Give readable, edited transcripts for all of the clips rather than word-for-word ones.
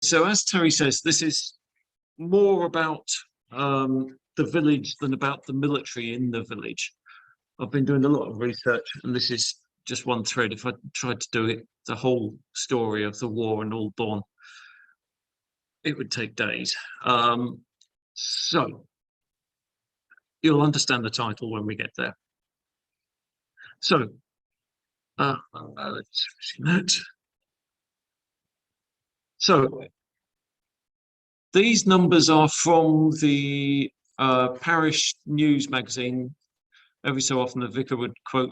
So as Terry says, this is more about the village than about the military in the village. I've been doing a lot of research, and this is just one thread. If I tried to do it, the whole story of the war in Aldbournes, it would take days. So you'll understand the title when we get there. So let's see that. So these numbers are from the parish news magazine. Every so often the vicar would quote,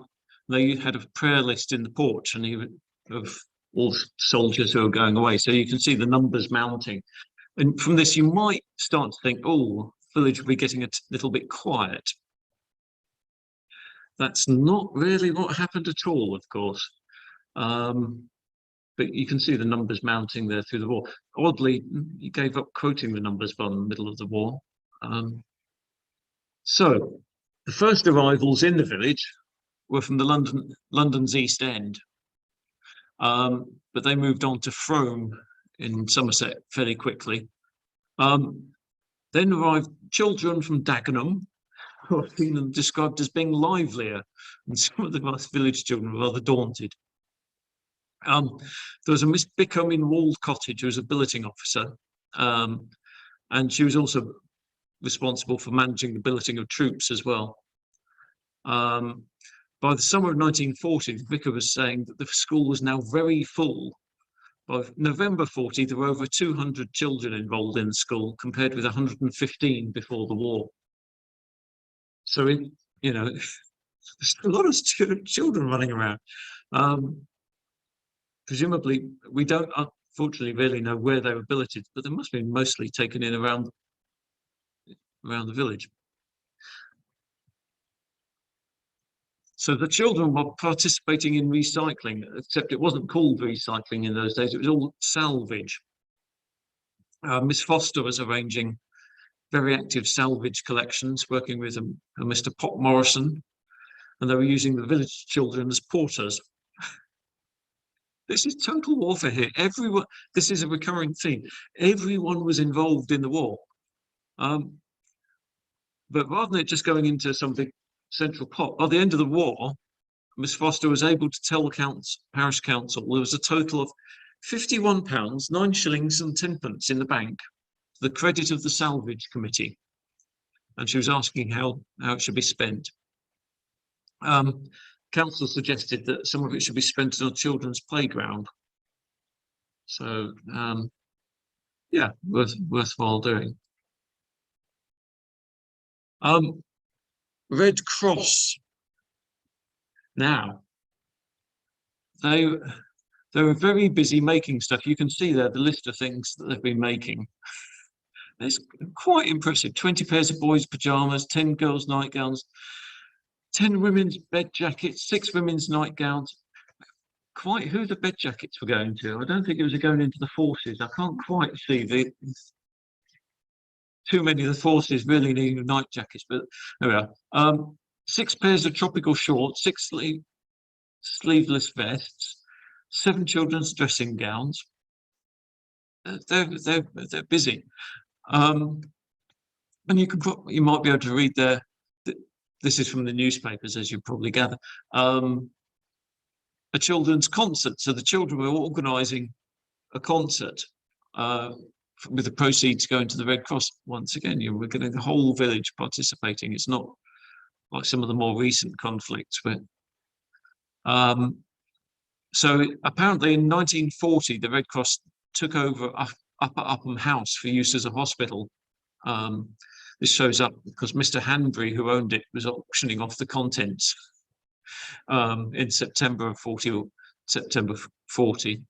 they had a prayer list in the porch, and he would, of all soldiers who are going away. So you can see the numbers mounting. And from this, you might start to think, oh, village will be getting a little bit quiet. That's not really what happened at all, of course. But you can see the numbers mounting there through the war. Oddly, he gave up quoting the numbers by the middle of the war. So the first arrivals in the village were from the London's East End, but they moved on to Frome in Somerset fairly quickly. Then arrived children from Dagenham, who have been described as being livelier, and some of the village children were rather daunted. There was a Miss Bickham in Walled Cottage, who was a billeting officer, and she was also responsible for managing the billeting of troops as well. By the summer of 1940, the vicar was saying that the school was now very full. By November 40, there were over 200 children enrolled in the school, compared with 115 before the war. So, there's a lot of children running around. Presumably, we don't, unfortunately, really know where they were billeted, but they must be mostly taken in around the village. So the children were participating in recycling, except it wasn't called recycling in those days. It was all salvage. Miss Foster was arranging very active salvage collections, working with a Mr. Pop Morrison, and they were using the village children as porters. This is total warfare here. Everyone, this is a recurring theme. Everyone was involved in the war. But rather than it just going into some big central pot, by the end of the war, Miss Foster was able to tell the parish council there was a total of £51, 9 shillings and 10p in the bank, the credit of the salvage committee. And she was asking how it should be spent. Council suggested that some of it should be spent on a children's playground. So, yeah, worthwhile doing. Red Cross. Now, they were very busy making stuff. You can see there the list of things that they've been making. It's quite impressive. 20 pairs of boys' pajamas, 10 girls' nightgowns, 10 women's bed jackets, 6 women's nightgowns. Quite who the bed jackets were going to. I don't think it was going into the forces. I can't quite see too many of the forces really needing night jackets, but there we are. 6 pairs of tropical shorts, 6 sleeveless vests, 7 children's dressing gowns. They're busy. And you might be able to read there. This is from the newspapers, as you probably gather. A children's concert. So the children were organising a concert with the proceeds going to the Red Cross. Once again, we're getting the whole village participating. It's not like some of the more recent conflicts. But so apparently in 1940, the Red Cross took over Upper Upham House for use as a hospital. This shows up because Mr. Hanbury, who owned it, was auctioning off the contents in September of 40 or September 40.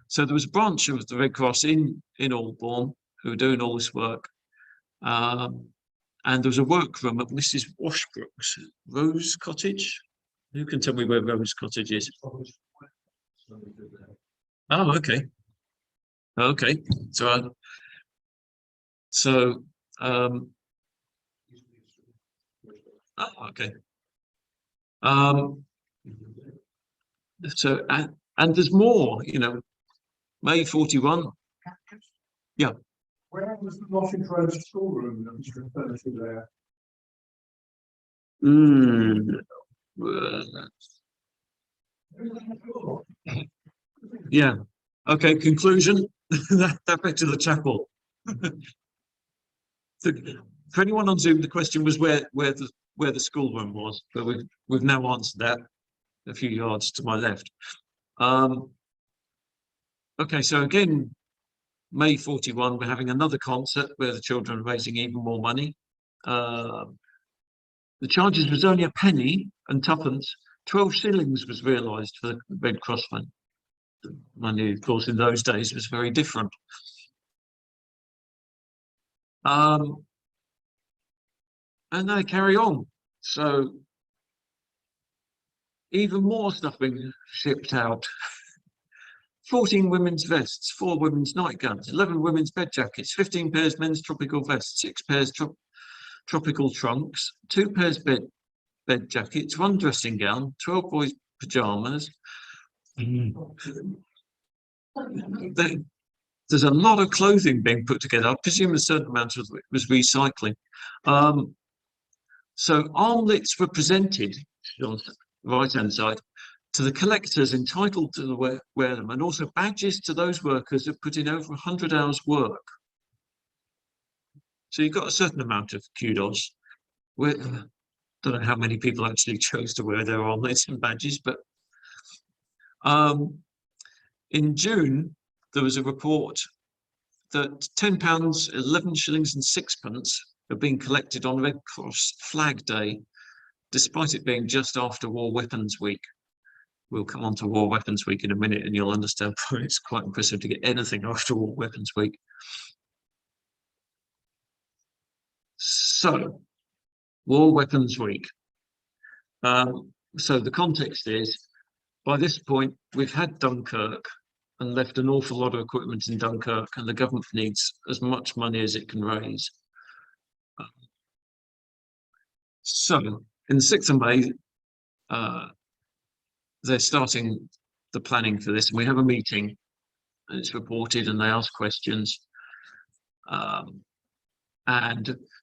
So there was a branch of the Red Cross in Aldbourne who were doing all this work. And there was a workroom at Mrs. Washbrook's, Rose Cottage. Who can tell me where Rose Cottage is? Oh, okay. Okay. So, oh, okay. So, and there's more, May 41. Yeah. Where was the Washing Road schoolroom that was referred to there? Yeah. Okay. Conclusion. that back to the chapel. For anyone on Zoom, the question was where the schoolroom was, but we've now answered that a few yards to my left. Okay, so again, May 41, we're having another concert where the children are raising even more money. The charges was only a penny and twopence. 12 shillings was realised for the Red Cross Fund. Money, of course, in those days was very different. And they carry on. So even more stuff being shipped out. 14 women's vests, 4 women's nightgowns, 11 women's bed jackets, 15 pairs men's tropical vests, 6 pairs tropical trunks, 2 pairs bed jackets, 1 dressing gown, 12 boys' pyjamas. There's a lot of clothing being put together. I presume a certain amount of it was recycling. So armlets were presented on the right-hand side to the collectors entitled to wear them, and also badges to those workers that put in over 100 hours work. So you've got a certain amount of kudos. Don't know how many people actually chose to wear their armlets and badges, but in June, there was a report that £10, 11 shillings and 6pence are being collected on Red Cross Flag Day, despite it being just after War Weapons Week. We'll come on to War Weapons Week in a minute and you'll understand why it's quite impressive to get anything after War Weapons Week. So, War Weapons Week. So the context is, by this point, we've had Dunkirk and left an awful lot of equipment in Dunkirk, and the government needs as much money as it can raise. So, in the 6th of May, they're starting the planning for this, and we have a meeting, and it's reported, and they ask questions. And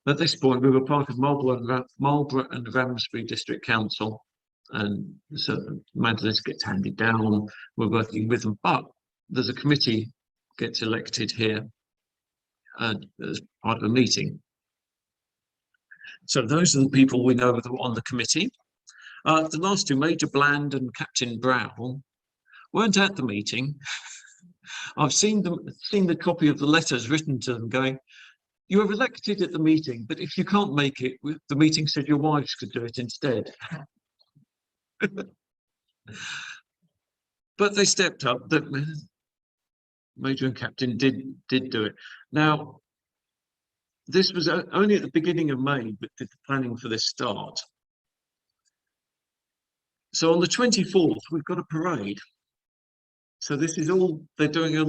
at this point, we were part of Marlborough and Ramsbury District Council, and so the amount of this gets handed down. We're working with them, but there's a committee gets elected here as part of a meeting. So those are the people we know that are on the committee. The last two, Major Bland and Captain Brown, weren't at the meeting. I've seen the copy of the letters written to them going, you were elected at the meeting, but if you can't make it, the meeting said your wives could do it instead. But they stepped up. The Major and Captain did do it. Now, this was only at the beginning of May, but did the planning for this start. So on the 24th, we've got a parade. So this is all, they're doing a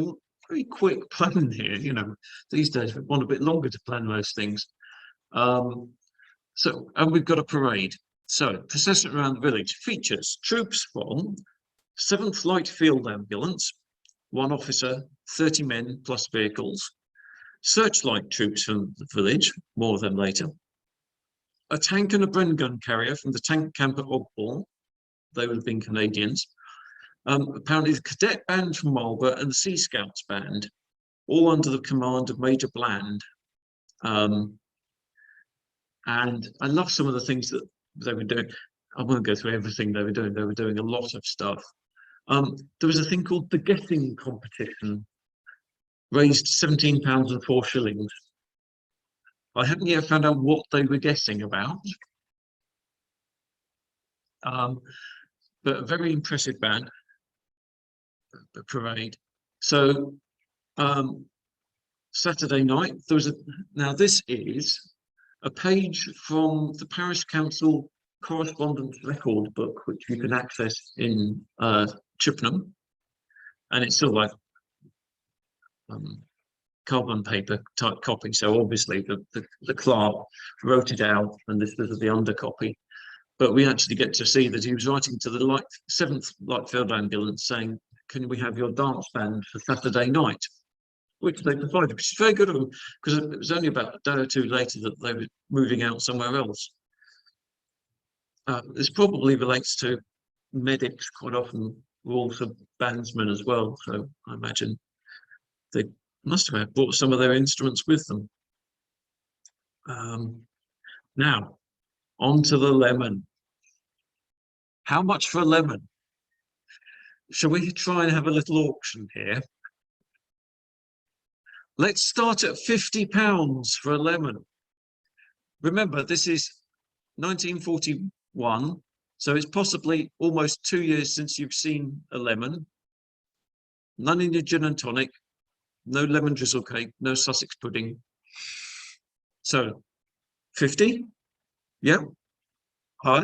very quick plan here. You know, these days we want a bit longer to plan most things. And we've got a parade. So procession around the village features troops from 7th Light Field Ambulance, 1 officer, 30 men plus vehicles, searchlight troops from the village, more of them later, a tank and a Bren gun carrier from the tank camp at Aldbournes, they would have been Canadians, apparently the cadet band from Marlborough and the Sea Scouts band, all under the command of Major Bland. And I love some of the things that they were doing. I won't go through everything they were doing. They were doing a lot of stuff. There was a thing called the guessing competition, raised £17 and 4 shillings. I haven't yet found out what they were guessing about. But a very impressive band, the parade. So Saturday night, there was now this is a page from the Parish Council correspondence record book, which you can access in Chippenham, and it's sort of like carbon paper type copy. So obviously the clerk wrote it out, and this was the undercopy. But we actually get to see that he was writing to the 7th Light Field Ambulance saying, can we have your dance band for Saturday night? Which they provided, which is very good of them, because it was only about a day or two later that they were moving out somewhere else. This probably relates to medics quite often were also bandsmen as well, so I imagine they must have brought some of their instruments with them. Now, on to the lemon. How much for a lemon? Shall we try and have a little auction here? Let's start at £50 for a lemon. Remember, this is 1941, so it's possibly almost 2 years since you've seen a lemon. None in your gin and tonic, no lemon drizzle cake, no Sussex pudding. So, 50? Yeah. Hi.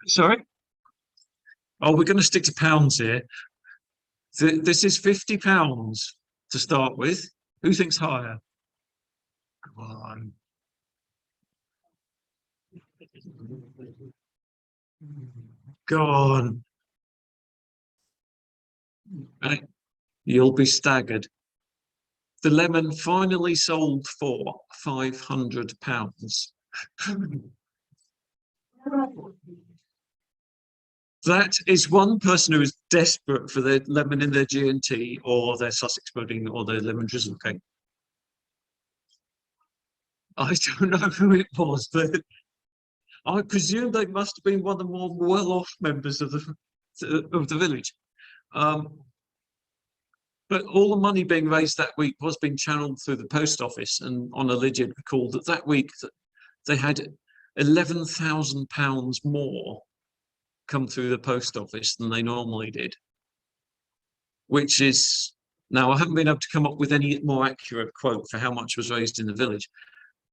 Sorry? Oh, we're going to stick to pounds here. This is £50 to start with. Who thinks higher? Come on. Go on. Right. You'll be staggered. The lemon finally sold for £500. That is one person who is desperate for their lemon in their G&T or their Sussex pudding or their lemon drizzle cake. I don't know who it was, but I presume they must have been one of the more well-off members of the village. But all the money being raised that week was being channeled through the post office, and on a legend recalled that week that they had £11,000 more come through the post office than they normally did, which is, now I haven't been able to come up with any more accurate quote for how much was raised in the village,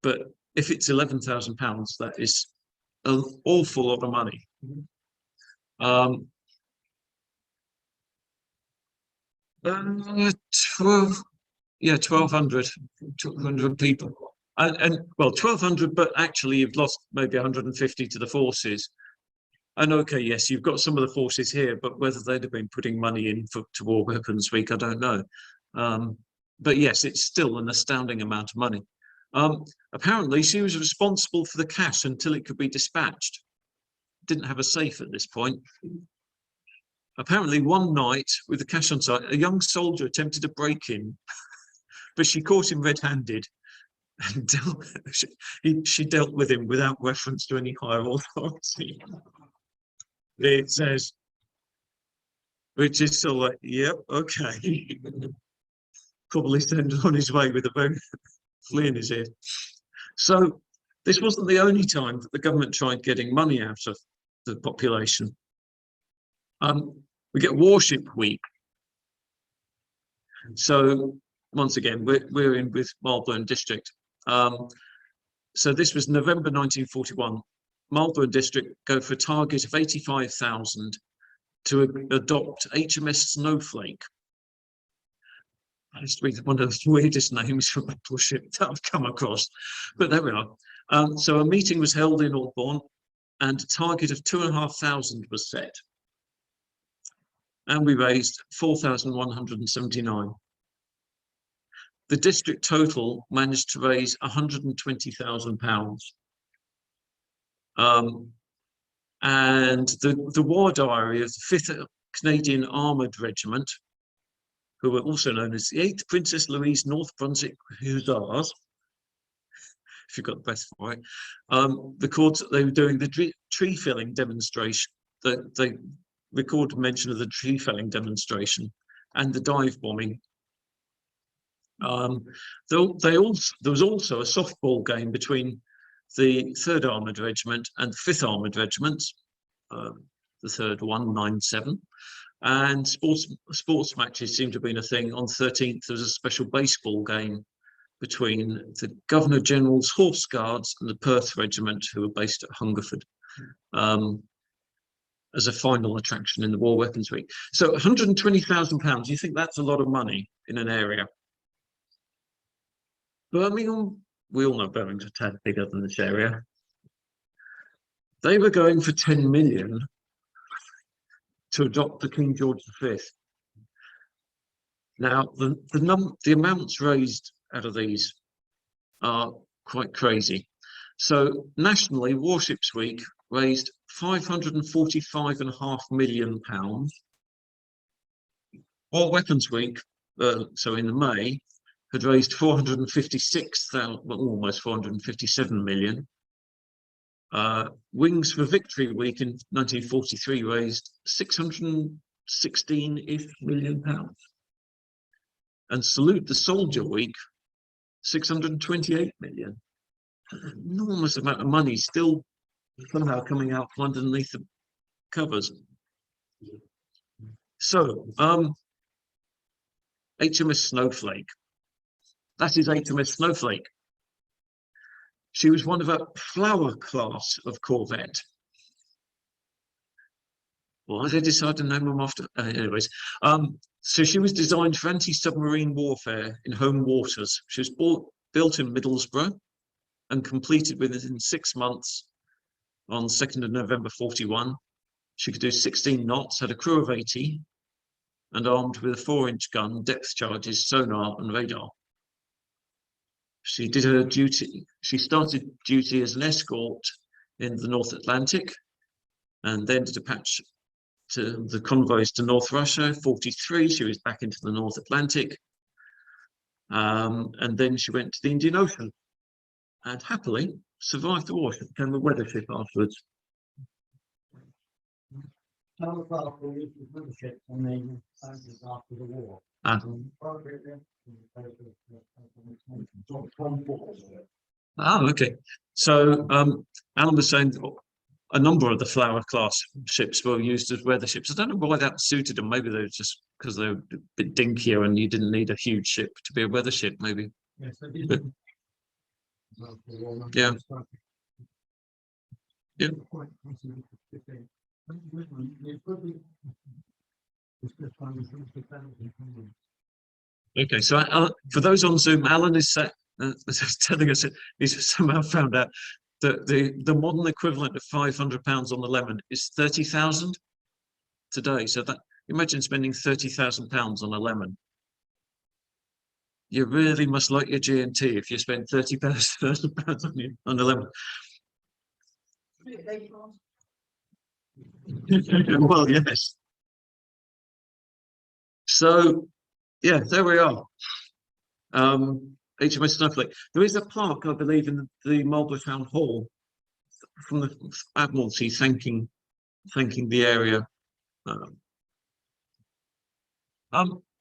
but if it's £11,000, that is an awful lot of money. 1,200 people, and well, 1,200, but actually you've lost maybe 150 to the forces. And okay, yes, you've got some of the forces here, but whether they'd have been putting money in to War Weapons Week, I don't know. But yes, it's still an astounding amount of money. Apparently, she was responsible for the cash until it could be dispatched. Didn't have a safe at this point. Apparently, one night with the cash on site, a young soldier attempted to break in, but she caught him red-handed and she dealt with him without reference to any higher authority. It says, which is sort of like, yep, okay. Probably send on his way with a very flea in his ear. So this wasn't the only time that the government tried getting money out of the population. We get Warship Week. So once again, we're in with Aldbournes district. So this was November 1941. Aldbournes district go for a target of 85,000 to adopt HMS Snowflake. That used to be one of the weirdest names for a battleship that I've come across, but there we are. So a meeting was held in Aldbournes and a target of 2,500 was set. And we raised 4,179. The district total managed to raise £120,000. And the war diary of the 5th Canadian Armoured Regiment, who were also known as the 8th Princess Louise North Brunswick Hussars, if you've got the breath for it, records that they were doing the tree felling demonstration. They record mention of the tree felling demonstration and the dive bombing. There was also a softball game between the 3rd Armoured Regiment and the 5th Armoured Regiment, the 3rd 197, and sports matches seem to have been a thing. On the 13th, there was a special baseball game between the Governor General's Horse Guards and the Perth Regiment, who were based at Hungerford, as a final attraction in the War Weapons Week. So £120,000, you think that's a lot of money in an area? Birmingham, we all know Birmingham's a tad bigger than this area. They were going for 10 million. to adopt the King George V. Now, the amounts raised out of these are quite crazy. So nationally, Warships Week raised £545.5 million. War Weapons Week, so in May, had raised 456,000, well, almost 457 million. Wings for Victory Week in 1943 raised 616-ish million pounds. And Salute the Soldier Week, 628 million. An enormous amount of money still somehow coming out from underneath the covers. So, HMS Snowflake. That is HMS Snowflake. She was one of a Flower class of corvette. Why they decided to name them after? Anyways, so she was designed for anti-submarine warfare in home waters. She was built in Middlesbrough and completed within 6 months on 2nd of November 41. She could do 16 knots, had a crew of 80, and armed with a 4-inch gun, depth charges, sonar, and radar. She did her duty. She started duty as an escort in the North Atlantic, and then did a patch to the convoys to North Russia. 43, she was back into the North Atlantic, and then she went to the Indian Ocean, and happily survived the war. She became a weather ship afterwards. Okay. So Alan was saying a number of the Flower class ships were used as weather ships. I don't know why that suited them. Maybe they were just because they were a bit dinkier and you didn't need a huge ship to be a weather ship, maybe. Yes, they did. But, yeah. Yeah. Okay, so for those on Zoom, Alan is telling us he's somehow found out that the modern equivalent of £500 on the lemon is 30,000 today. So that imagine spending £30,000 on a lemon. You really must like your G&T if you spend £30,000 on a lemon. Well, yes. So, yeah, there we are. HMS Snowflake. There is a plaque, I believe, in the Marlborough Town Hall from the Admiralty thanking the area.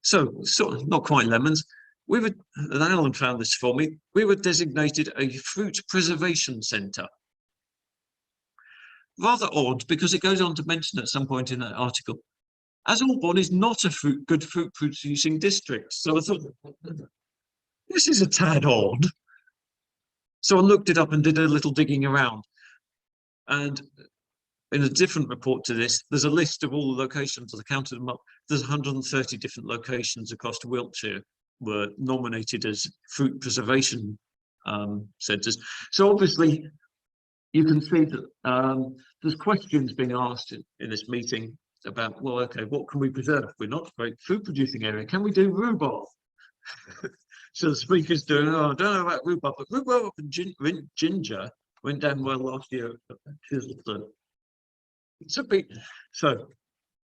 So not quite lemons. We were, and Alan found this for me. We were designated a fruit preservation centre. Rather odd, because it goes on to mention at some point in that article, as Aldbournes is not a good fruit producing district. So I thought, this is a tad odd. So I looked it up and did a little digging around. And in a different report to this, there's a list of all the locations. I counted them up. There's 130 different locations across Wiltshire were nominated as fruit preservation centres. So obviously, you can see that there's questions being asked in this meeting about, well, okay, what can we preserve? We're not a great food producing area. Can we do rhubarb? So the speaker's doing, oh, I don't know about rhubarb, but rhubarb and ginger went down well last year. It's a big. So,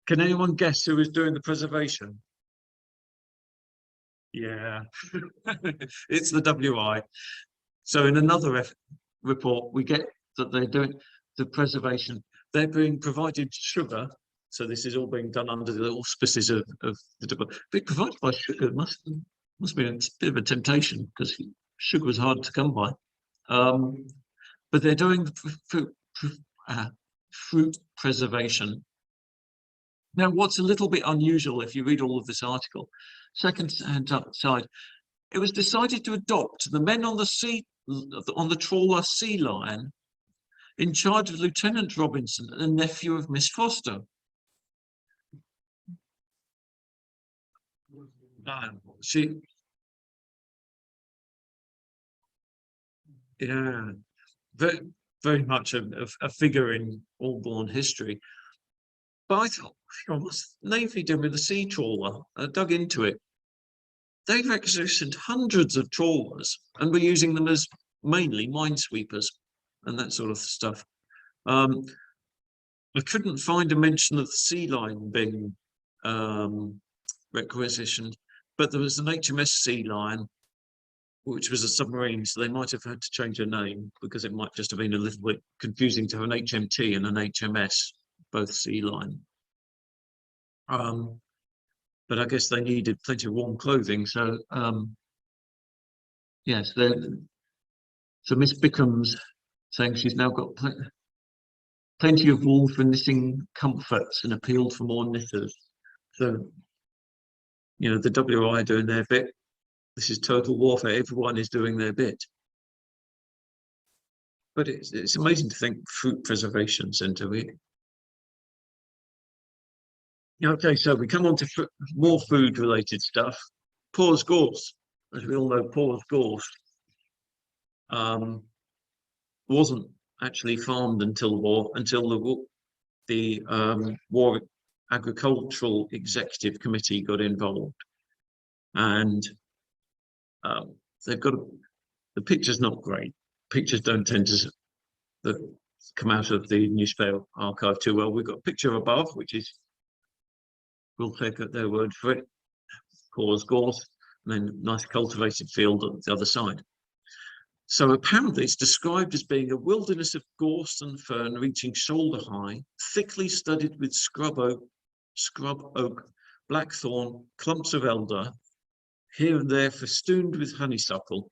can anyone guess who was doing the preservation? Yeah, it's the WI. So in another report, we get that they're doing the preservation. They're being provided sugar. So this is all being done under the auspices of the being provided by sugar must be a bit of a temptation because sugar was hard to come by. But they're doing the fruit preservation. Now, what's a little bit unusual if you read all of this article, second side, it was decided to adopt the men on the trawler Sea Lion in charge of Lieutenant Robinson, a nephew of Miss Foster. Yeah, very much a figure in Aldbourne history. But I thought, what's the Navy doing with the sea trawler? I dug into it. They've requisitioned hundreds of trawlers and were using them as mainly minesweepers and that sort of stuff. I couldn't find a mention of the Sea Lion being requisitioned, but there was an HMS Sea Lion, which was a submarine, so they might have had to change their name because it might just have been a little bit confusing to have an HMT and an HMS, both Sea Lion. But I guess they needed plenty of warm clothing, so yes, so Miss Bickham's saying she's now got plenty of wool for knitting comforts and appealed for more knitters. So, you know, the WI doing their bit. This is total warfare. Everyone is doing their bit. But it's amazing to think Fruit Preservation Centre. Okay, so we come on to more food-related stuff. Paws Gorse, as we all know, Paws Gorse wasn't actually farmed until the war, until the War Agricultural Executive Committee got involved, and they've got the picture's not great. Pictures don't tend to come out of the newspaper archive too well. We've got a picture above, which is, we'll take their word for it, Paws Gorse, and then nice cultivated field on the other side. So apparently it's described as being a wilderness of gorse and fern reaching shoulder high, thickly studded with scrub oak, blackthorn, clumps of elder, here and there festooned with honeysuckle.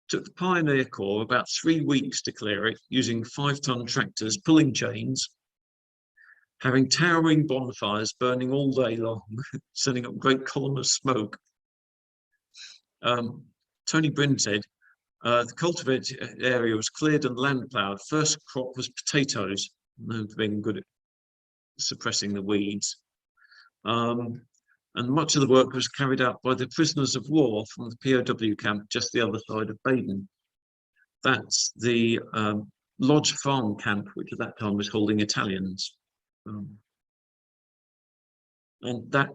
Took the Pioneer Corps about 3 weeks to clear it, using 5-ton tractors pulling chains, having towering bonfires burning all day long, sending up great column of smoke. Tony Bryn said, the cultivated area was cleared and land ploughed. First crop was potatoes, known for being good at suppressing the weeds. And much of the work was carried out by the prisoners of war from the POW camp just the other side of Baden. That's the Lodge Farm camp, which at that time was holding Italians. And that,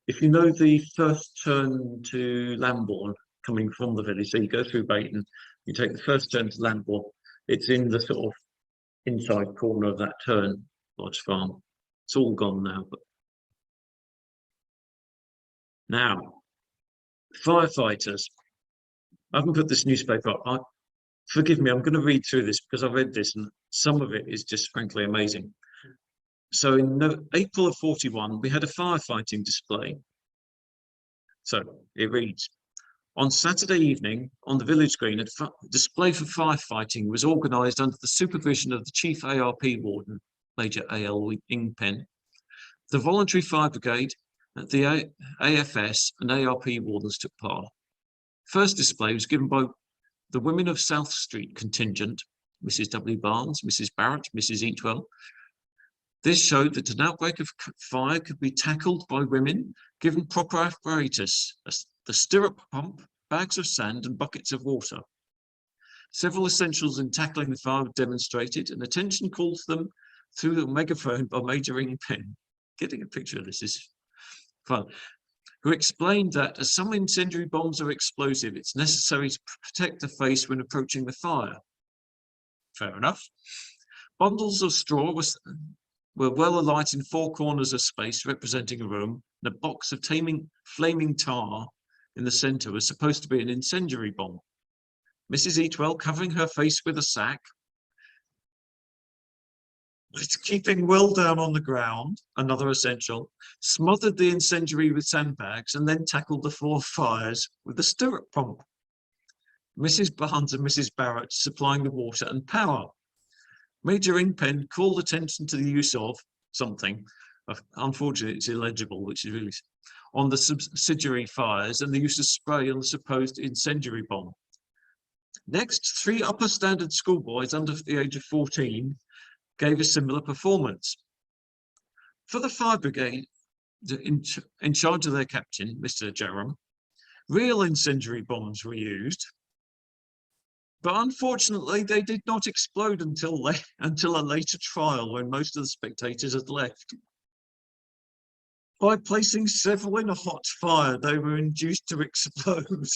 if you know the first turn to Lambourne, coming from the village, so you go through Baden, you take the first turn to Lambourne, it's in the sort of inside corner of that turn, Lodge Farm. It's all gone now. But now, firefighters. I haven't put this newspaper up. Forgive me, I'm going to read through this because I read this and some of it is just frankly amazing. So in April of 41, we had a firefighting display. So it reads, on Saturday evening on the village green, a display for firefighting was organised under the supervision of the Chief ARP Warden, Major A.L. Ingpen, the Voluntary Fire Brigade, the AFS and ARP Wardens took part. First display was given by the Women of South Street contingent, Mrs. W. Barnes, Mrs. Barrett, Mrs. Eatwell. This showed that an outbreak of fire could be tackled by women, given proper apparatus, the stirrup pump, bags of sand and buckets of water. Several essentials in tackling the fire were demonstrated, and attention called to them through the megaphone by Major Ingpen. Getting a picture of this is fun. Who explained that as some incendiary bombs are explosive, it's necessary to protect the face when approaching the fire. Fair enough. Bundles of straw were well alight in 4 corners of space representing a room, and a box of flaming tar in the centre was supposed to be an incendiary bomb. Mrs. Eatwell, covering her face with a sack, keeping well down on the ground, another essential, smothered the incendiary with sandbags and then tackled the 4 fires with a stirrup pump. Mrs. Barnes and Mrs. Barrett supplying the water and power. Major Ingpen called attention to the use of something, unfortunately it's illegible, which is really, on the subsidiary fires and the use of spray on the supposed incendiary bomb. Next, 3 upper standard schoolboys under the age of 14 gave a similar performance. For the fire brigade, in charge of their captain, Mr. Jerram, real incendiary bombs were used, but unfortunately they did not explode until a later trial when most of the spectators had left. By placing several in a hot fire, they were induced to explode.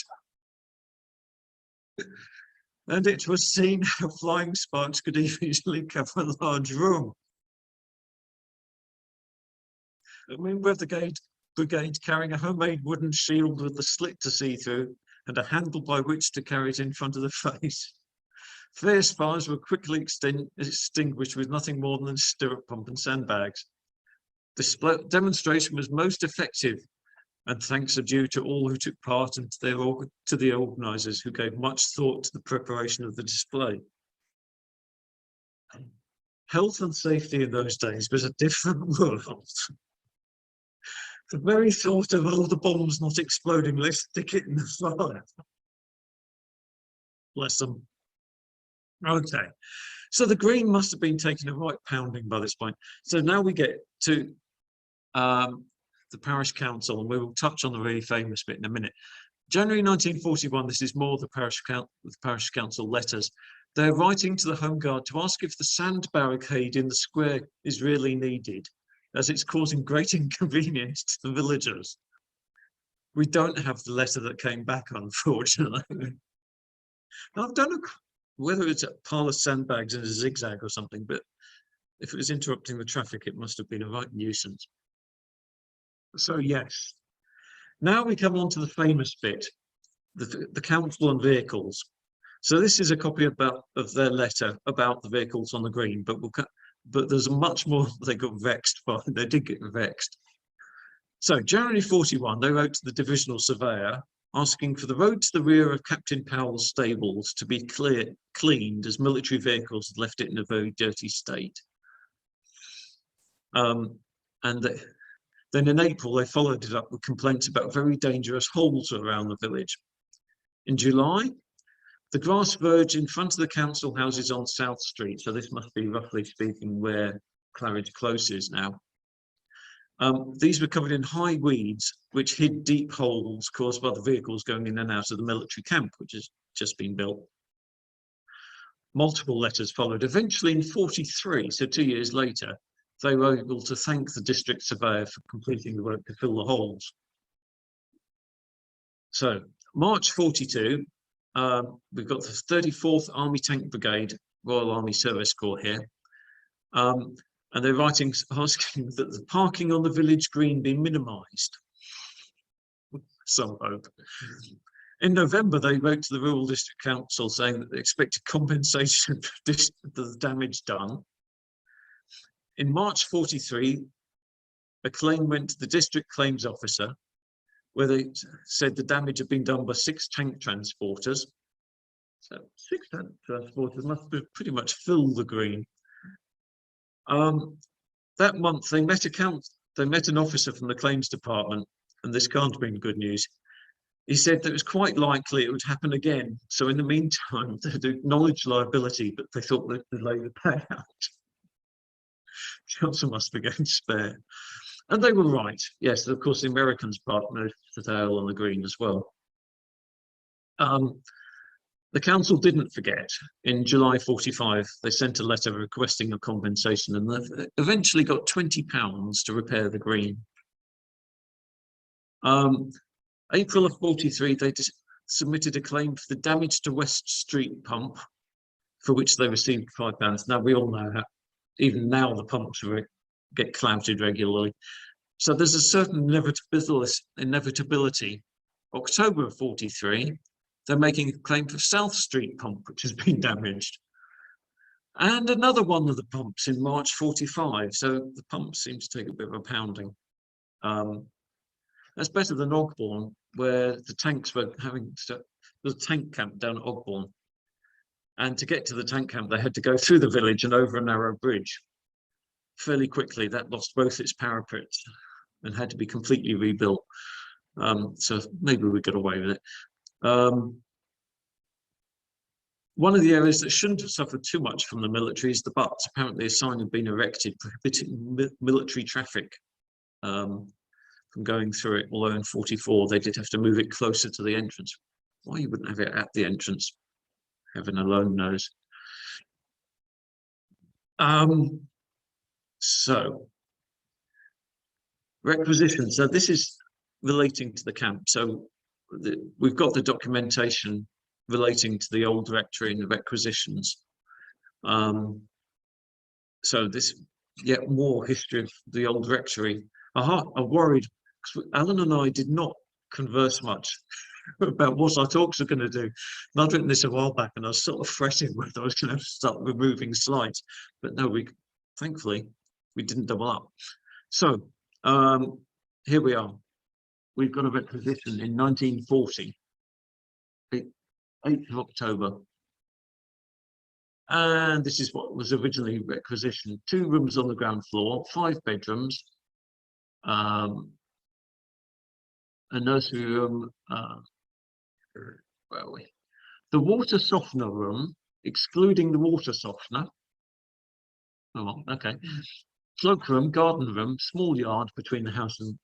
And it was seen how flying sparks could easily cover a large room. A member of the brigade carrying a homemade wooden shield with a slit to see through and a handle by which to carry it in front of the face. Fierce fires were quickly extinguished with nothing more than a stirrup pump and sandbags. The demonstration was most effective, and thanks are due to all who took part and to the organisers who gave much thought to the preparation of the display. Health and safety in those days was a different world. The very thought of all the bombs not exploding, let's stick it in the fire. Bless them. Okay, so the green must have been taking a right pounding by this point. So now we get to the parish council, and we will touch on the really famous bit in a minute. January 1941, this is more the parish council letters. They're writing to the Home Guard to ask if the sand barricade in the square is really needed, as it's causing great inconvenience to the villagers. We don't have the letter that came back, unfortunately. I don't know whether it's a pile of sandbags in a zigzag or something, but if it was interrupting the traffic, it must have been a right nuisance. So yes, now we come on to the famous bit, the council and vehicles. So this is a copy of their letter about the vehicles on the green, but there's much more they got vexed by. They did get vexed. So January 41, they wrote to the divisional surveyor asking for the road to the rear of Captain Powell's stables to be cleaned, as military vehicles had left it in a very dirty state. Then in April, they followed it up with complaints about very dangerous holes around the village. In July, the grass verge in front of the council houses on South Street, so this must be roughly speaking where Claridge Close is now. These were covered in high weeds, which hid deep holes caused by the vehicles going in and out of the military camp, which has just been built. Multiple letters followed. Eventually in 43, so 2 years later, they were able to thank the district surveyor for completing the work to fill the holes. So March 42, we've got the 34th Army Tank Brigade, Royal Army Service Corps here. And they're writing, asking that the parking on the village green be minimised. Some hope. In November, they wrote to the Rural District Council saying that they expected compensation for the damage done. In March 43, a claim went to the district claims officer, where they said the damage had been done by 6 tank transporters. So 6 tank transporters must have pretty much filled the green. That month, they met an officer from the claims department, and this can't have been good news. He said that it was quite likely it would happen again. So in the meantime, they'd acknowledged liability, but they thought they'd delay the payout. Council must be getting spare. And they were right. Yes, of course, the Americans partnered the tail on the green as well. The council didn't forget. In July 45, they sent a letter requesting a compensation, and they eventually got £20 to repair the green. April of 43, they submitted a claim for the damage to West Street pump, for which they received £5. Now, we all know how, even now, the pumps get clouted regularly. So there's a certain inevitability. October of 43, they're making a claim for South Street pump, which has been damaged. And another one of the pumps in March 45. So the pump seems to take a bit of a pounding. That's better than Aldbournes, where the tanks were the tank camp down at Aldbournes. And to get to the tank camp, they had to go through the village and over a narrow bridge. Fairly quickly, that lost both its parapets and had to be completely rebuilt. So maybe we got away with it. One of the areas that shouldn't have suffered too much from the military is the butts. Apparently a sign had been erected prohibiting military traffic from going through it, although in 44 they did have to move it closer to the entrance. Why you wouldn't have it at the entrance, heaven alone knows. So Requisition. So this is relating to the camp. So we've got the documentation relating to the old rectory and the requisitions. So this yet more history of the old rectory. I worried because Alan and I did not converse much about what our talks are going to do. And I'd written this a while back, and I was sort of fretting whether I was going to start removing slides. But no, thankfully we didn't double up. So here we are. We've got a requisition in 1940, 8th of October. And this is what was originally requisitioned. 2 rooms on the ground floor, 5 bedrooms, a nursery room, where are we? The water softener room, excluding the water softener. Oh, okay. Cloakroom, garden room, small yard between the house and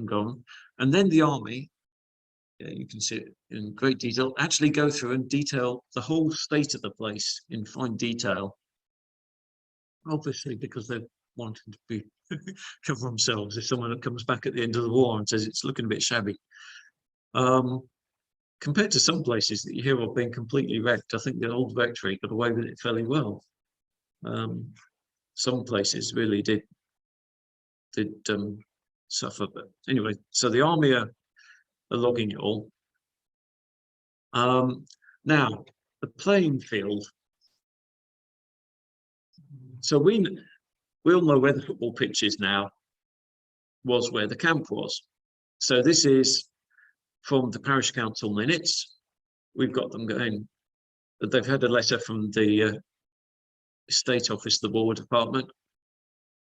garden. And then the army, you can see it in great detail, actually go through and detail the whole state of the place in fine detail. Obviously, because they're wanting to be cover themselves if someone comes back at the end of the war and says it's looking a bit shabby. Compared to some places that you hear of being completely wrecked, I think the old rectory got away with it fairly well. Some places really did suffer, but anyway, so the army are logging it all. Now, the playing field. So we all know where the football pitch is now, was where the camp was. So this is from the parish council minutes. We've got them going. They've had a letter from the State Office, the War Department,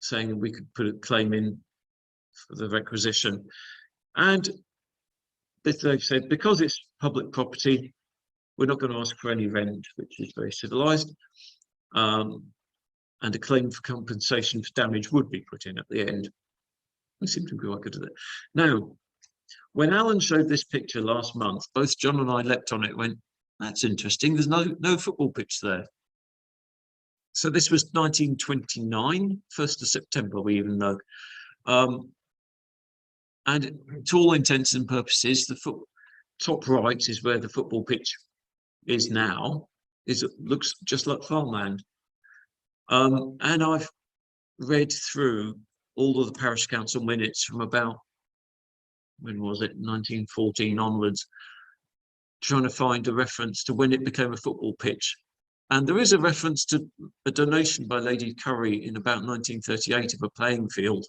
saying we could put a claim in for the requisition. And they've said, because it's public property, we're not going to ask for any rent, which is very civilized. And a claim for compensation for damage would be put in at the end. I seem to be quite good at it. Now, when Alan showed this picture last month, both John and I leapt on it and went, that's interesting, there's no football pitch there. So this was 1929, 1st of September, we even know. And to all intents and purposes, the top right is where the football pitch is now. It looks just like farmland. And I've read through all of the parish council minutes from about, when was it, 1914 onwards, trying to find a reference to when it became a football pitch. And there is a reference to a donation by Lady Curry in about 1938 of a playing field.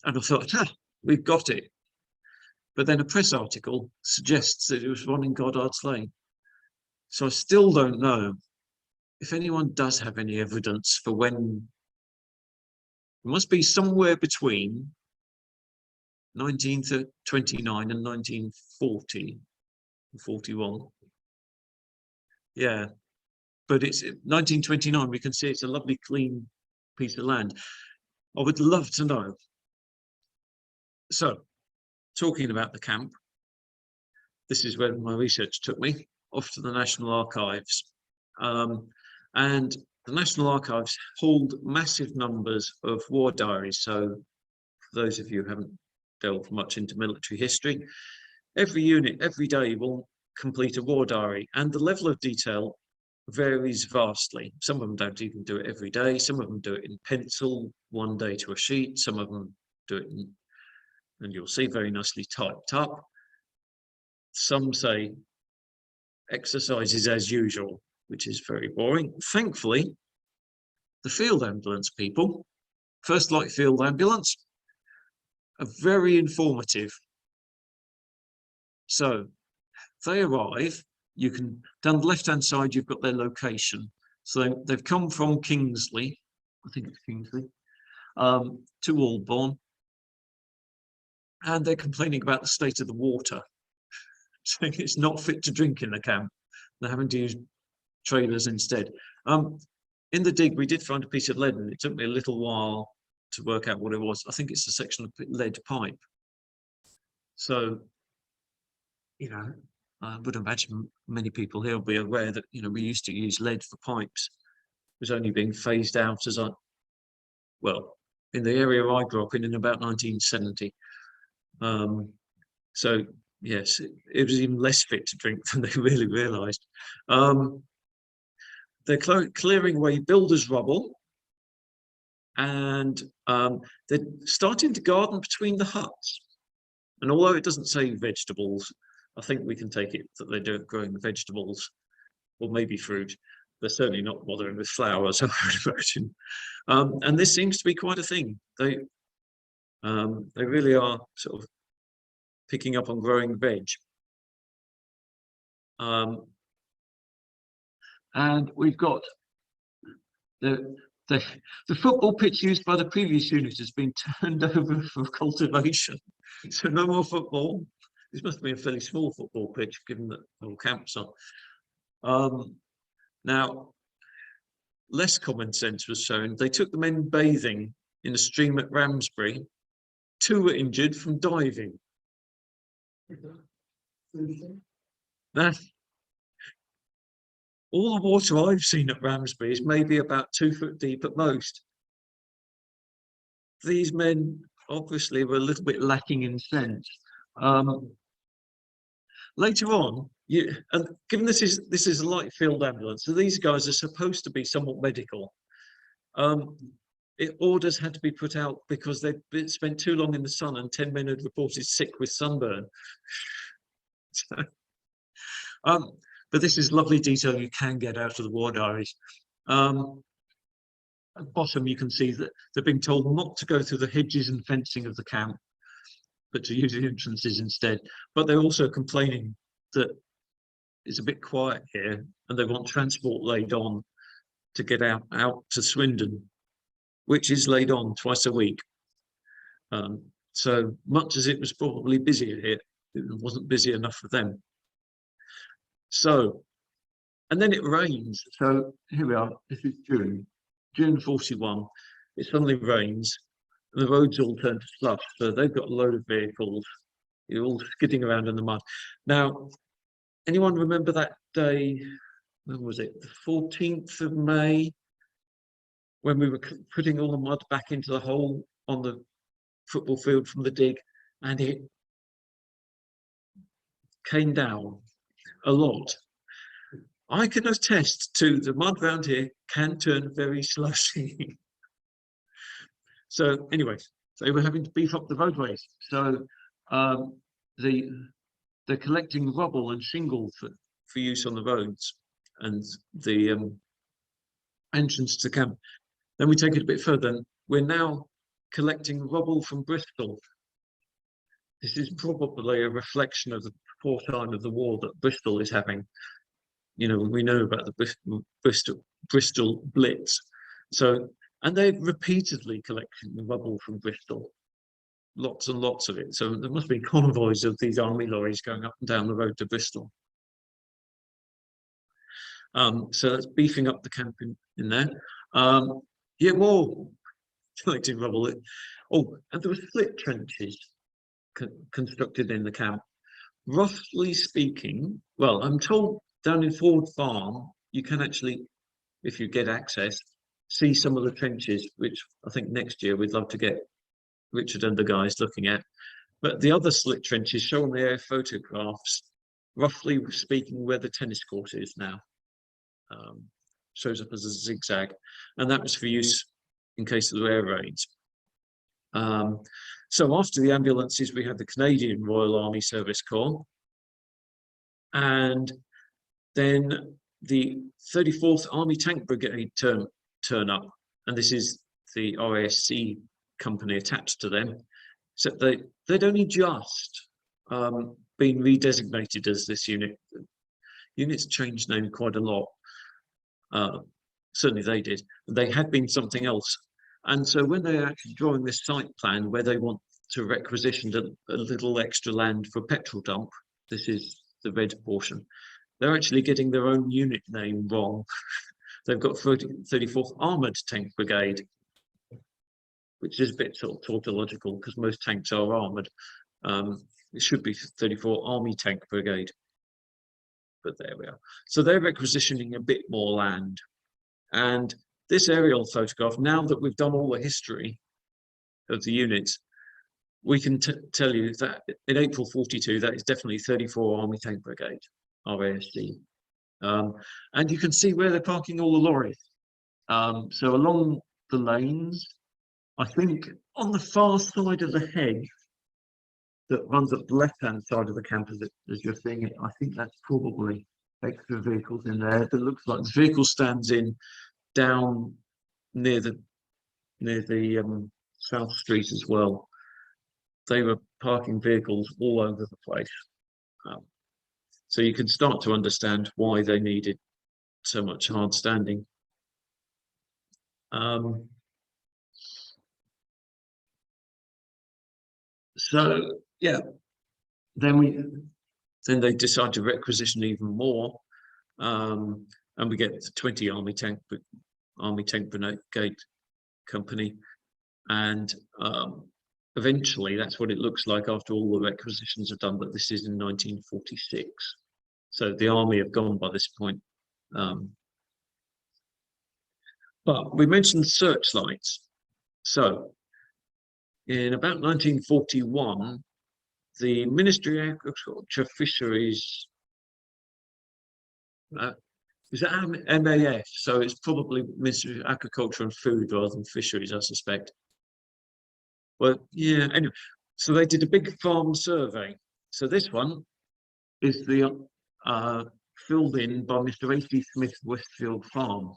And I thought, we've got it. But then a press article suggests that it was one in Goddard's Lane. So I still don't know if anyone does have any evidence for when. It must be somewhere between 1929 and 1940, 41. Yeah, but it's 1929. We can see it's a lovely, clean piece of land. I would love to know. So, talking about the camp, this is where my research took me, off to the National Archives. And the National Archives hold massive numbers of war diaries. So, for those of you who haven't delved much into military history, every unit, every day will complete a war diary, and the level of detail varies vastly. Some of them don't even do it every day. Some of them do it in pencil, one day to a sheet. Some of them do it in, and you'll see, very nicely typed up. Some say exercises as usual, which is very boring. Thankfully, the field ambulance people, First Light Field Ambulance, are very informative. So they arrive, you can, down the left-hand side, you've got their location. So they've come from Kingsley, I think it's Kingsley, to Aldbournes, and they're complaining about the state of the water, saying it's not fit to drink in the camp. They're having to use trailers instead. In the dig, we did find a piece of lead, and it took me a little while to work out what it was. I think it's a section of lead pipe. So, you know, I would imagine many people here will be aware that, you know, we used to use lead for pipes. It was only being phased out as well, in the area I grew up in about 1970. So yes, it was even less fit to drink than they really realised. They're clearing away builders' rubble, and they're starting to garden between the huts. And although it doesn't say vegetables, I think we can take it that they're growing vegetables, or maybe fruit. They're certainly not bothering with flowers, I would imagine. And this seems to be quite a thing. They really are sort of picking up on growing veg. And we've got the football pitch used by the previous unit has been turned over for cultivation. So no more football. This must be a fairly small football pitch, given that all camps are. Now, less common sense was shown. They took the men bathing in a stream at Ramsbury. 2 were injured from diving. That, all the water I've seen at Ramsbury is maybe about 2 foot deep at most. These men obviously were a little bit lacking in sense. Later on, and given this is a light field ambulance, so these guys are supposed to be somewhat medical. Orders had to be put out because they'd spent too long in the sun, and 10 men had reported sick with sunburn. So, but this is lovely detail you can get out of the war diaries. At the bottom, you can see that they're being told not to go through the hedges and fencing of the camp, but to use the entrances instead. But they're also complaining that it's a bit quiet here, and they want transport laid on to get out to Swindon, which is laid on twice a week. So much as it was probably busier here, it wasn't busy enough for them. So, and then it rains. So here we are. This is June 41. It suddenly rains, and the roads all turn to slush. So they've got a load of vehicles, all skidding around in the mud. Now, anyone remember that day? When was it? The 14th of May, when we were putting all the mud back into the hole on the football field from the dig, and it came down a lot. I can attest to the mud around here can turn very slushy. So anyway, they were having to beef up the roadways. So they're collecting rubble and shingle for use on the roads and the entrance to camp. Then we take it a bit further. We're now collecting rubble from Bristol. This is probably a reflection of the poor time of the war that Bristol is having. You know, we know about the Bristol Blitz. So, and they're repeatedly collecting the rubble from Bristol, lots and lots of it. So there must be convoys of these army lorries going up and down the road to Bristol. So that's beefing up the camp in there. Yeah, more collecting rubble. Oh, and there were split trenches constructed in the camp. Roughly speaking, well, I'm told down in Ford Farm, you can actually, if you get access, see some of the trenches, which I think next year we'd love to get Richard and the guys looking at. But the other slit trenches shown on the air photographs, roughly speaking, where the tennis court is now. Shows up as a zigzag, and that was for use in case of the air raids. So after the ambulances, we had the Canadian Royal Army Service Corps, and then the 34th Army Tank Brigade turn up, and this is the RASC company attached to them. So they'd only just been redesignated as this unit. Units changed name quite a lot. Certainly they did. They had been something else. And so when they're actually drawing this site plan where they want to requisition a little extra land for a petrol dump, this is the red portion, they're actually getting their own unit name wrong. They've got 34th Armoured Tank Brigade, which is a bit sort of tautological because most tanks are armoured. It should be 34 Army Tank Brigade. But there we are. So they're requisitioning a bit more land. And this aerial photograph, now that we've done all the history, of the units, we can tell you that in April 42, that is definitely 34 Army Tank Brigade, RASD. And you can see where they're parking all the lorries. So along the lanes, I think on the far side of the hedge that runs up the left-hand side of the camp as you're seeing it, I think that's probably extra vehicles in there. It looks like the vehicle stands in down near the South Street as well. They were parking vehicles all over the place. So you can start to understand why they needed so much hard standing. So yeah, then they decide to requisition even more, and we get the 20 Army Tank Brigade Company, and eventually that's what it looks like after all the requisitions are done. But this is in 1946, so the army have gone by this point. But we mentioned searchlights. So in about 1941, the Ministry of Agriculture, Fisheries, is it MAF? So it's probably Ministry of Agriculture and Food rather than Fisheries, I suspect. But yeah, anyway, so they did a big farm survey. So this one is the filled in by Mr. A.C. Smith Westfield Farm.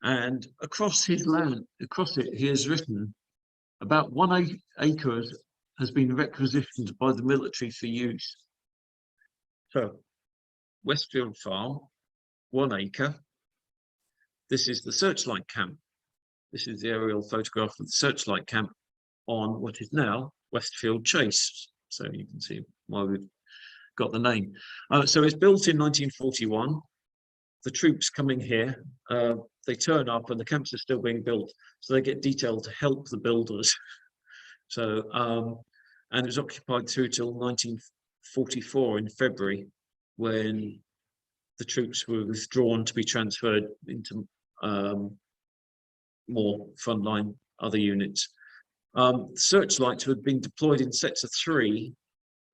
And across his land, across it, he has written about 1 acre has been requisitioned by the military for use. So Westfield Farm, 1 acre. This is the searchlight camp. This is the aerial photograph of the searchlight camp on what is now Westfield Chase. So you can see why we've got the name. So it's built in 1941. The troops coming here, they turn up and the camps are still being built. So they get detailed to help the builders. So, and it was occupied through till 1944 in February, when the troops were withdrawn to be transferred into more frontline other units. Searchlights had been deployed in sets of 3.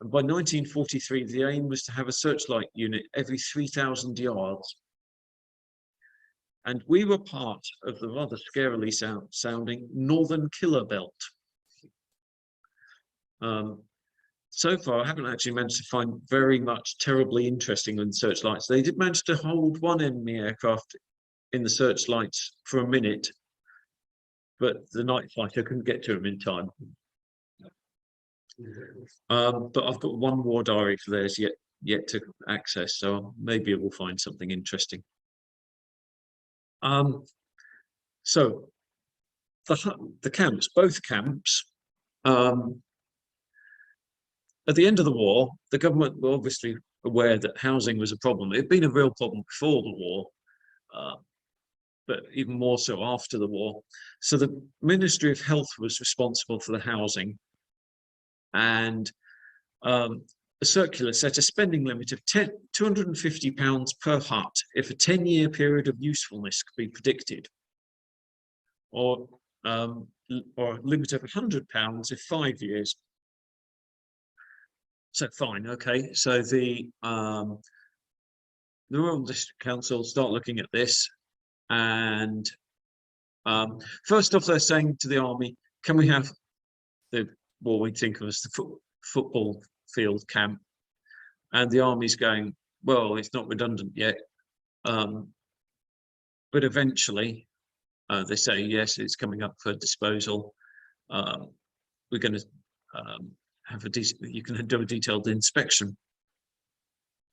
And by 1943, the aim was to have a searchlight unit every 3,000 yards. And we were part of the rather scarily sounding Northern Killer Belt. So far, I haven't actually managed to find very much terribly interesting in searchlights. They did manage to hold one enemy aircraft in the searchlights for a minute, but the night fighter couldn't get to him in time. But I've got one war diary for theirs yet to access, so maybe we'll find something interesting. So the camps, both camps, at the end of the war, the government were obviously aware that housing was a problem. It had been a real problem before the war, but even more so after the war. So the Ministry of Health was responsible for the housing, and a circular set a spending limit of £250 per hut if a 10-year period of usefulness could be predicted, or a limit of £100 if 5 years. So fine, okay. So the Rural District Council start looking at this, and first off, they're saying to the army, "Can we have what we think of as the football field camp?" And the army's going, "Well, it's not redundant yet," but eventually they say, "Yes, it's coming up for disposal. We're going to you can do a detailed inspection."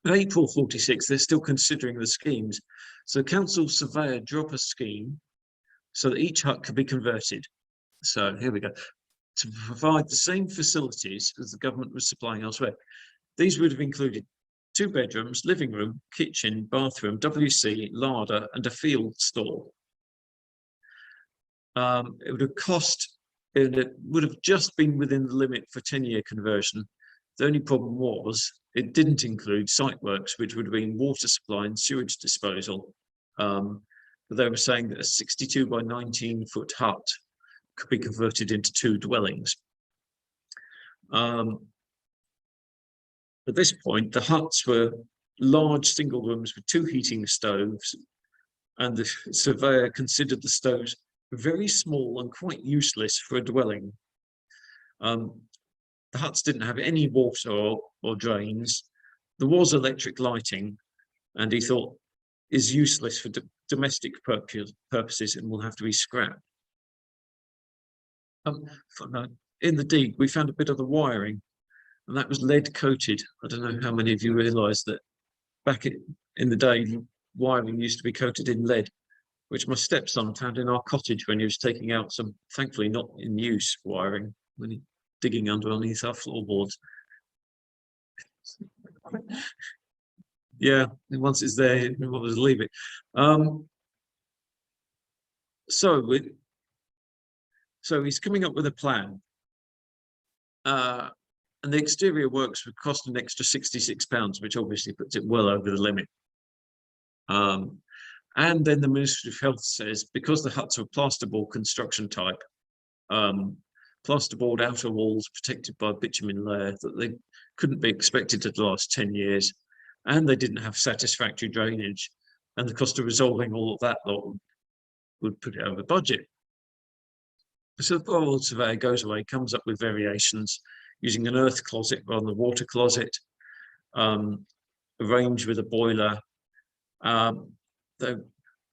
In April 46, they're still considering the schemes. So council surveyor drew up a scheme so that each hut could be converted. So here we go. To provide the same facilities as the government was supplying elsewhere. These would have included 2 bedrooms, living room, kitchen, bathroom, WC, larder, and a field store. It would have cost, and it would have just been within the limit for 10-year conversion. The only problem was it didn't include site works, which would have been water supply and sewage disposal. But they were saying that a 62 by 19 foot hut could be converted into 2 dwellings. At this point, the huts were large single rooms with 2 heating stoves, and the surveyor considered the stoves very small and quite useless for a dwelling. The huts didn't have any water or drains. There was electric lighting, and he thought is useless for domestic purposes and will have to be scrapped. In the dig, we found a bit of the wiring, and that was lead coated. I don't know how many of you realise that back in the day, wiring used to be coated in lead, which my stepson found in our cottage when he was taking out some, thankfully not in use, wiring, when he digging underneath our floorboards. Yeah, once it's there, we want to leave it. So he's coming up with a plan. And the exterior works would cost an extra £66, which obviously puts it well over the limit. And then the Ministry of Health says, because the huts are plasterboard construction type, plasterboard outer walls protected by a bitumen layer, that they couldn't be expected to last 10 years, and they didn't have satisfactory drainage, and the cost of resolving all of that would put it over budget. So the old surveyor goes away, comes up with variations using an earth closet rather than a water closet, a range with a boiler. They're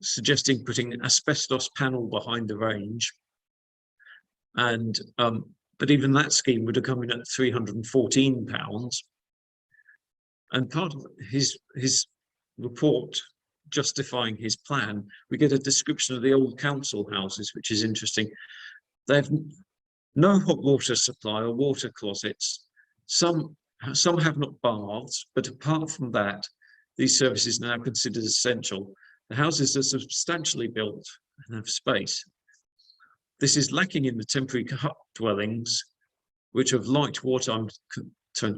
suggesting putting an asbestos panel behind the range. And but even that scheme would have come in at £314. And part of his report justifying his plan, we get a description of the old council houses, which is interesting. They have no hot water supply or water closets. Some have not baths, but apart from that, these services are now considered essential. The houses are substantially built and have space. This is lacking in the temporary hut dwellings, which are of light wartime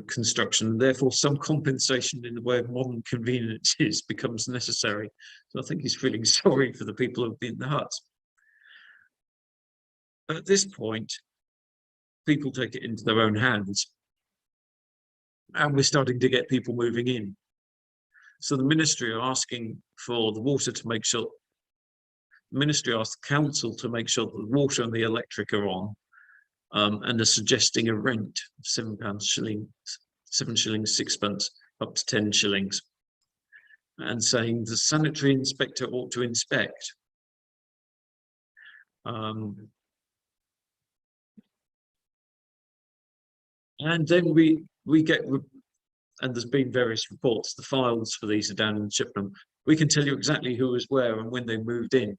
construction, and therefore some compensation in the way of modern conveniences becomes necessary. So I think he's feeling sorry for the people who've been in the huts. At this point, people take it into their own hands, and we're starting to get people moving in. So the ministry are asking for the water to make sure, the ministry asked the council to make sure that the water and the electric are on, and are suggesting a rent of £7 shillings, 7 shillings, 6pence, up to 10 shillings, and saying the sanitary inspector ought to inspect. And then we get, and there's been various reports, the files for these are down in Chippenham. We can tell you exactly who was where and when they moved in.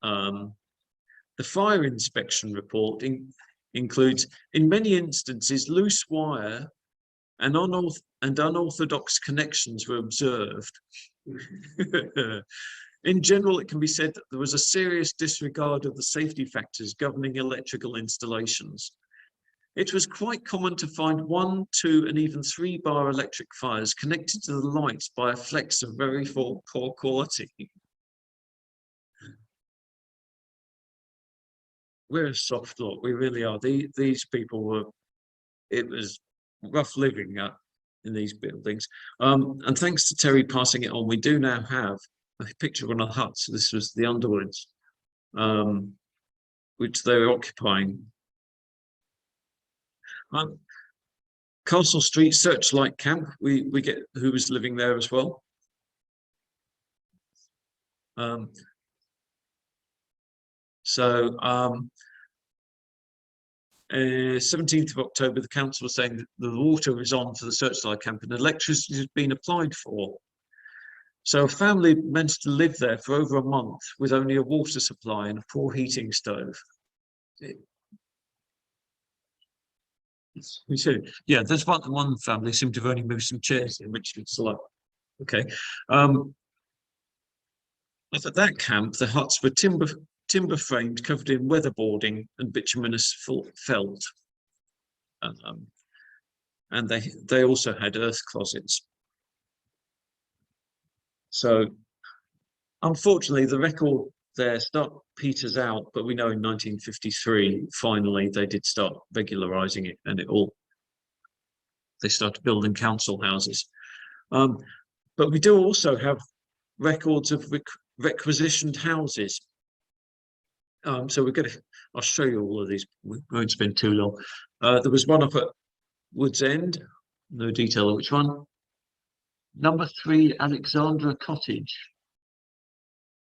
The fire inspection report includes, in many instances, loose wire and unorthodox connections were observed. In general, it can be said that there was a serious disregard of the safety factors governing electrical installations. It was quite common to find 1, 2, and even 3 bar electric fires connected to the lights by a flex of very poor quality. We're a soft lot, we really are. These people were, it was rough living in these buildings. And thanks to Terry passing it on, we do now have a picture of one of the huts. This was the Aldbournes, which they were occupying. Castle Street Searchlight Camp, we get who was living there as well. 17th of October, the council was saying that the water is on for the Searchlight Camp and electricity has been applied for. So a family managed to live there for over a month with only a water supply and a poor heating stove. We said, yeah, there's one family seemed to have only moved some chairs in, which is like, okay. At that camp, the huts were timber framed, covered in weatherboarding and bituminous felt, and they also had earth closets. So, unfortunately, the record their start peters out, but we know in 1953 finally they did start regularizing it, and they started building council houses. But we do also have records of requisitioned houses. So we're going to, I'll show you all of these. We won't spend too long. There was one up at Woods End, no detail of which one. Number 3, Alexandra Cottage.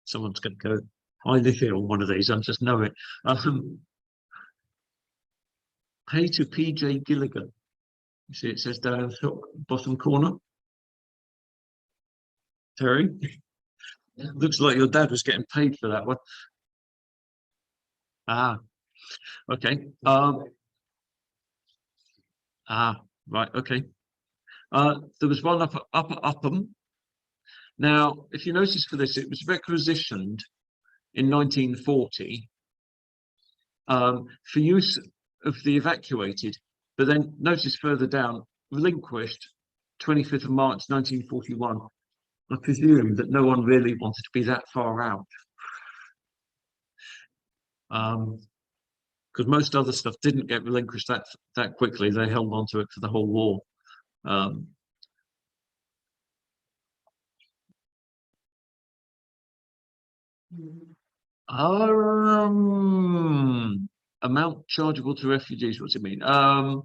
Someone's going to go, I live here on one of these, I just know it. Pay to PJ Gilligan. You see it says down in the top bottom corner. Terry? Looks like your dad was getting paid for that one. Ah, okay. Right, okay. There was one up at Upham. Now, if you notice for this, it was requisitioned in 1940 for use of the evacuated, but then notice further down, relinquished 25th of March 1941. I presume that no one really wanted to be that far out. Because most other stuff didn't get relinquished that quickly. They held on to it for the whole war. Amount chargeable to refugees. What's it mean? I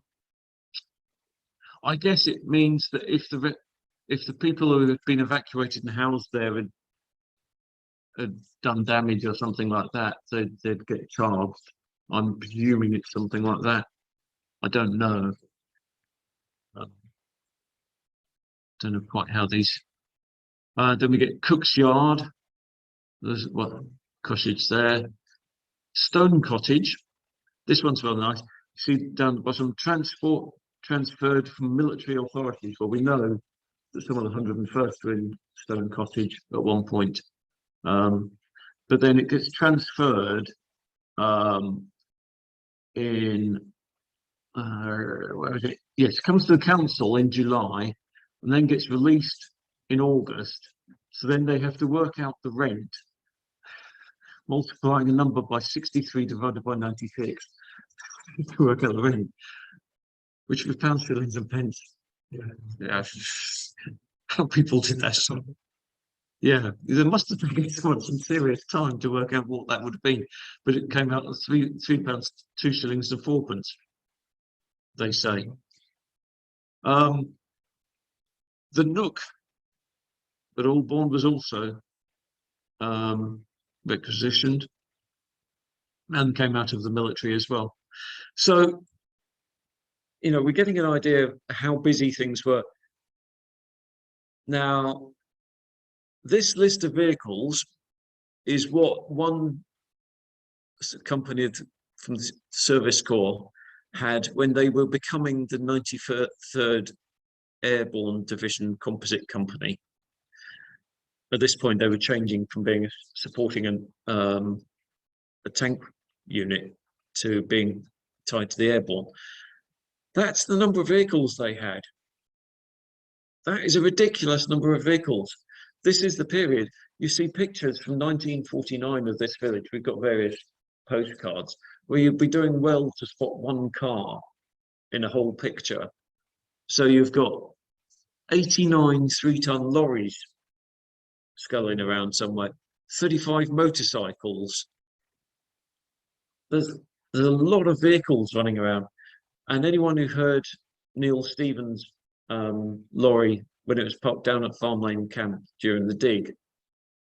guess it means that if the people who have been evacuated and housed there had done damage or something like that, they'd get charged. I'm presuming it's something like that. I don't know. Don't know quite how these. Then we get Cook's Yard. There's what cottage there. Stone Cottage. This one's well nice. You see down the bottom, transferred from military authorities. Well, we know that some of the 101st were in Stone Cottage at one point. But then it gets transferred in where is it? Yes, it comes to the council in July and then gets released in August. So then they have to work out the rent, multiplying the number by 63 divided by 96 to work out the rent, which was pounds, shillings, and pence. Yeah. How people did that sort of. Yeah, there must have taken someone some serious time to work out what that would have been, but it came out at £3, 2 shillings and 4 pence. They say. The Nook at Aldbournes was also requisitioned and came out of the military as well. So, you know, we're getting an idea of how busy things were. Now, this list of vehicles is what one company from the Service Corps had when they were becoming the 93rd Airborne Division Composite Company. At this point, they were changing from being supporting a tank unit to being tied to the airborne. That's the number of vehicles they had. That is a ridiculous number of vehicles. This is the period. You see pictures from 1949 of this village. We've got various postcards where you'd be doing well to spot one car in a whole picture. So you've got 89 3-ton lorries sculling around somewhere, 35 motorcycles. There's a lot of vehicles running around. And anyone who heard Neil Stevens' lorry when it was parked down at Farm Lane Camp during the dig,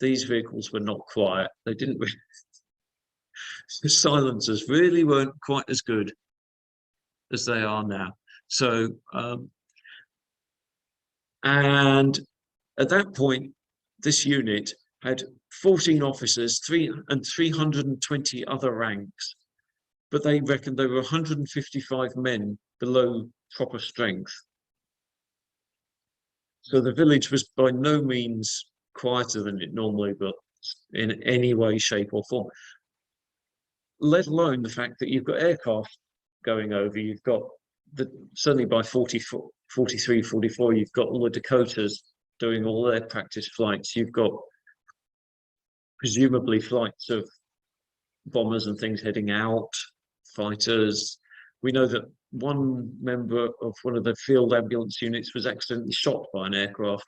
these vehicles were not quiet. They didn't really, the silencers really weren't quite as good as they are now. So, and at that point, this unit had 14 officers, 320 other ranks, but they reckoned there were 155 men below proper strength. So the village was by no means quieter than it normally was in any way, shape or form, let alone the fact that you've got aircraft going over. You've got certainly by 43, 44, you've got all the Dakotas doing all their practice flights. You've got presumably flights of bombers and things heading out, fighters. We know that one member of one of the field ambulance units was accidentally shot by an aircraft.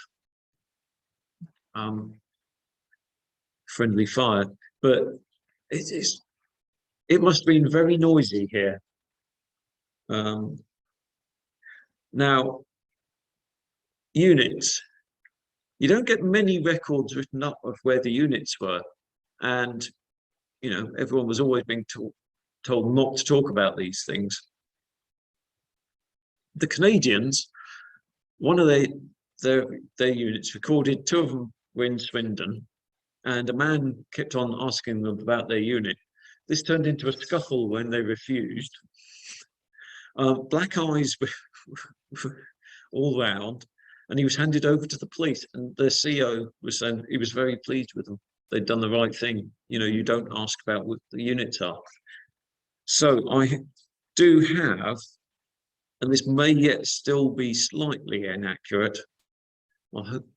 Friendly fire, but it must have been very noisy here. Now, units, you don't get many records written up of where the units were, and you know, everyone was always being told not to talk about these things. The Canadians, one of their units recorded, 2 of them were in Swindon, and a man kept on asking them about their unit. This turned into a scuffle when they refused. Black eyes were all round, and he was handed over to the police, and the CO was saying he was very pleased with them. They'd done the right thing. You know, you don't ask about what the units are. So I do have, and this may yet still be slightly inaccurate, I hope,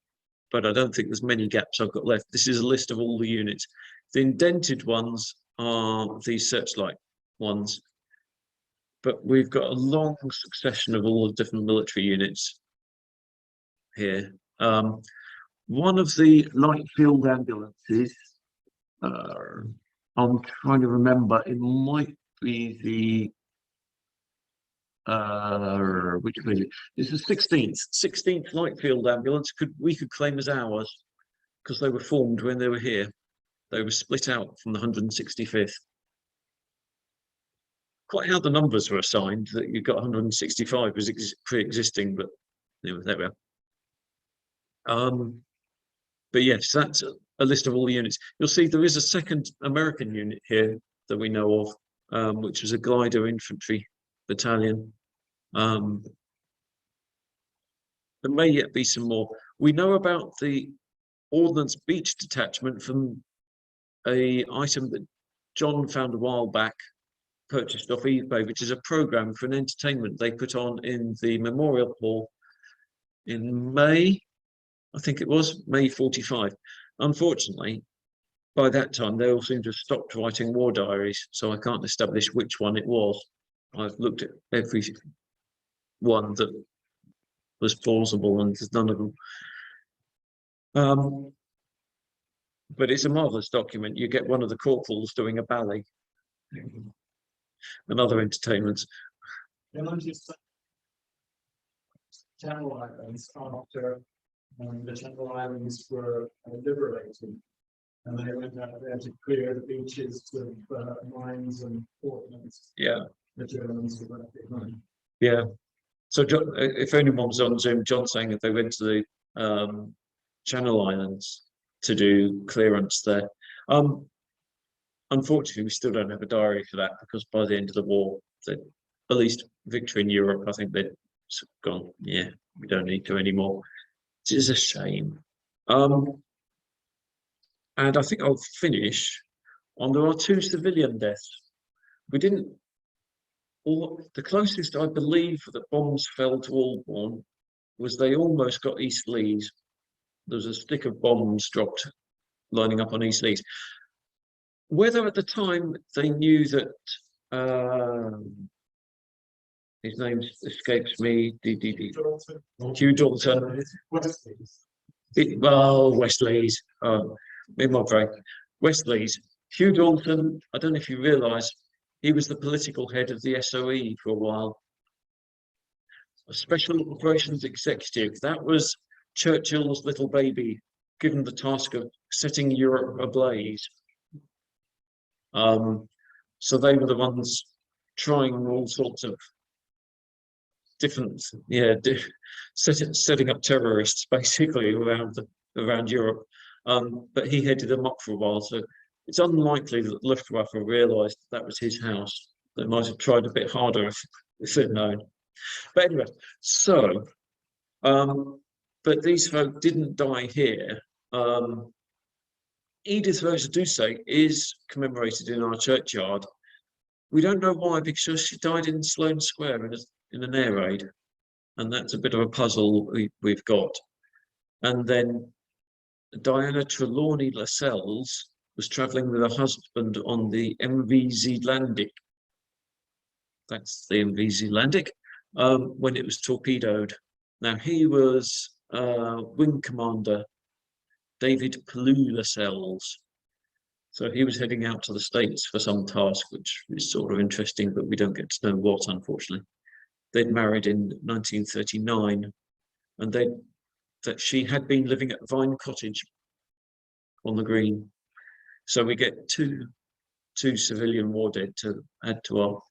but I don't think there's many gaps I've got left. This is a list of all the units. The indented ones are these searchlight ones, but we've got a long succession of all the different military units here. One of the light field ambulances, I'm trying to remember, it might be the which was it? It's the 16th light field ambulance. We could claim as ours because they were formed when they were here. They were split out from the 165th. Quite how the numbers were assigned, that you got 165 was pre-existing, but anyway, there we are. But yes, that's a list of all the units. You'll see there is a second American unit here that we know of, which was a glider infantry battalion. There may yet be some more. We know about the Ordnance Beach Detachment from an item that John found a while back, purchased off eBay, which is a program for an entertainment they put on in the Memorial Hall in May, I think it was, May 45. Unfortunately, by that time, they all seem to have stopped writing war diaries, so I can't establish which one it was. I've looked at every one that was plausible, and there's none of them. But it's a marvelous document. You get one of the corporals doing a ballet and other entertainments. Channel Islands after the Channel Islands were liberated, and they went out there to clear the beaches of mines and Portlands. Yeah. The Germans were left behind. Yeah. So John, if anyone's on Zoom, John's saying that they went to the Channel Islands to do clearance there. Unfortunately, we still don't have a diary for that, because by the end of the war, at least victory in Europe, I think they'd gone, yeah, we don't need to anymore. It is a shame. And I think I'll finish on, there are 2 civilian deaths. We didn't, the closest I believe that bombs fell to Aldbournes was they almost got East Lees. There was a stick of bombs dropped lining up on East Lees. Whether at the time they knew that, his name escapes me, Hugh Dalton. Well, Wesley's, in my brain. Wesley's. Hugh Dalton, I don't know if you realise, he was the political head of the SOE for a while. A Special Operations Executive. That was Churchill's little baby, given the task of setting Europe ablaze. So they were the ones trying all sorts of different, setting up terrorists basically around Europe. But he headed them up for a while, so it's unlikely that Luftwaffe realised that was his house. They might have tried a bit harder if they'd known. But anyway, so, but these folk didn't die here. Edith Rose Duce is commemorated in our churchyard. We don't know why, because she died in Sloane Square in an air raid, and that's a bit of a puzzle we've got. And then Diana Trelawney Lascelles was travelling with her husband on the MV Zealandic. That's the MV Zealandic, when it was torpedoed. Now, he was Wing Commander David Lascelles. So he was heading out to the States for some task, which is sort of interesting, but we don't get to know what, unfortunately. They'd married in 1939, and that she had been living at Vine Cottage on the Green. So we get two civilian war dead to add to our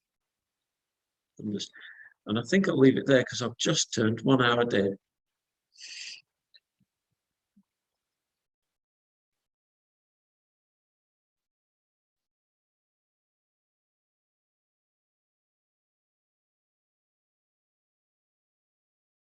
list. And I think I'll leave it there because I've just turned 1 hour dead.